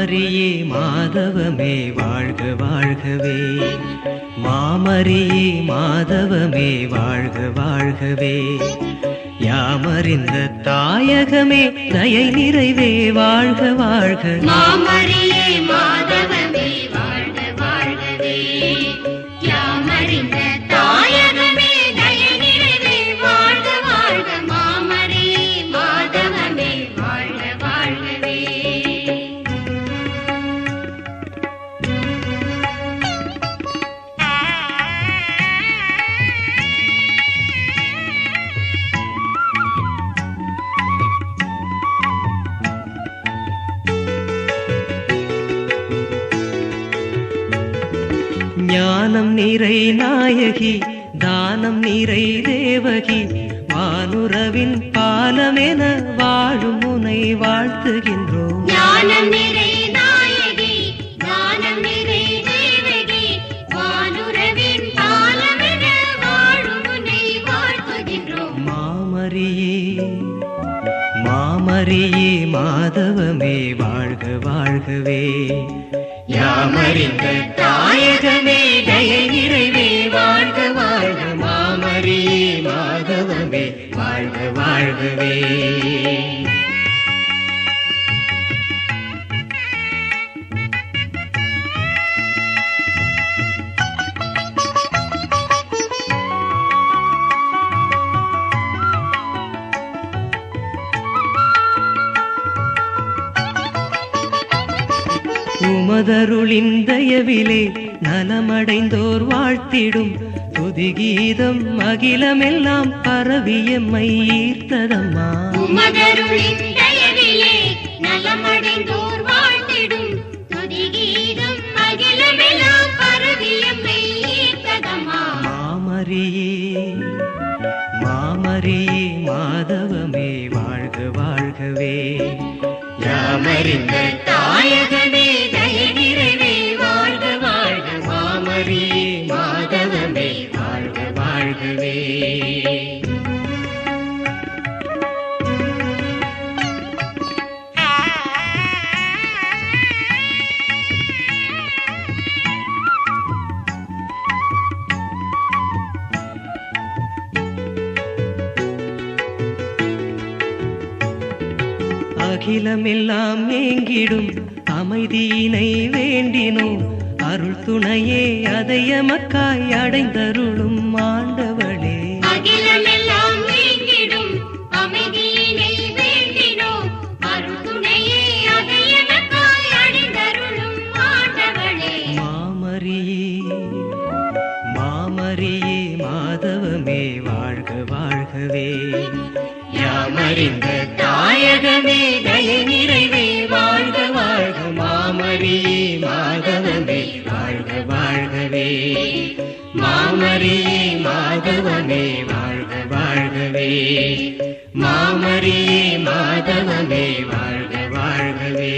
மாமரியே மாதவமே வாழ்க வாழ்கவே, மாமரியே மாதவமே வாழ்க வாழ்கவே, யாமறிந்த தாயகமே தயை நிறைவே வாழ்க வாழ்க. மாமரியே மாதவமே வாழ்க வாழ்கவே, யாமறிந்த தாயகமே தயை நிறைவே வாழ்க வாழ்க. மாமரியே மாதவமே வாழ்க வாழ்கவே. ஞானம் நிறை நாயகி தானம் நிறை தேவகி, வானுறவின் பாலமென வாழும் முனை வாழ்த்துகின்றோம். ஞானம் நிறை நாயகி தானம் நிறை தேவகி, வானுறவின் பாலமென வாழும் முனை வாழ்த்துகின்றோம். மாமரியே மாமரியே மாதவமே வாழ்க வாழ்கவே, யாமறிந்த தாயகமே தயை நிறைவே வாழ்க வாழ்க. மாமரியே மாதவமே வாழ்க வாழ்கவே. உமதருளின் தயவிலே நலமடைந்தோர் வாழ்த்திடும் துதிகீதம் அகிலமெல்லாம் பரவியம்மை ஈர்த்ததம்மா. உமதருளின் தயவிலே நலமடைந்தோர் வாழ்த்திடும் துதிகீதம் அகிலமெல்லாம் பரவியம்மை ஈர்த்ததம்மா. மாமரியே மாமரியே மாதவமே வாழ்க வாழ்கவே, யாமறிந்த தாயகமே தயை நிறைவே வாழ்க வாழ்க. மாமரியே மாதவமே வாழ்க வாழ்கவே. அகிலமெல்லாம் ஏங்கிடும் அமைதியினை வேண்டினோம், அருள் துணையே அதை எமக்காய் அடைந்தருளும் ஆண்டவளே. அகிலமெல்லாம் ஏங்கிடும் அமைதியினை வேண்டினோம், அருள் துணையே அதை எமக்காய் அடைந்தருளும் ஆண்டவளே. மாமரியே மாமரியே மாதவமே வாழ்க வாழ்கவே, யாமறிந்த தாயகமே தயை நிறைவே வாழ்க வாழ்க. மாமரியே மாதவமே வாழ்க வாழ்கவே, மாமரியே மாதவமே வாழ்க வாழ்கவே, மாமரியே மாதவமே வாழ்க வாழ்கவே.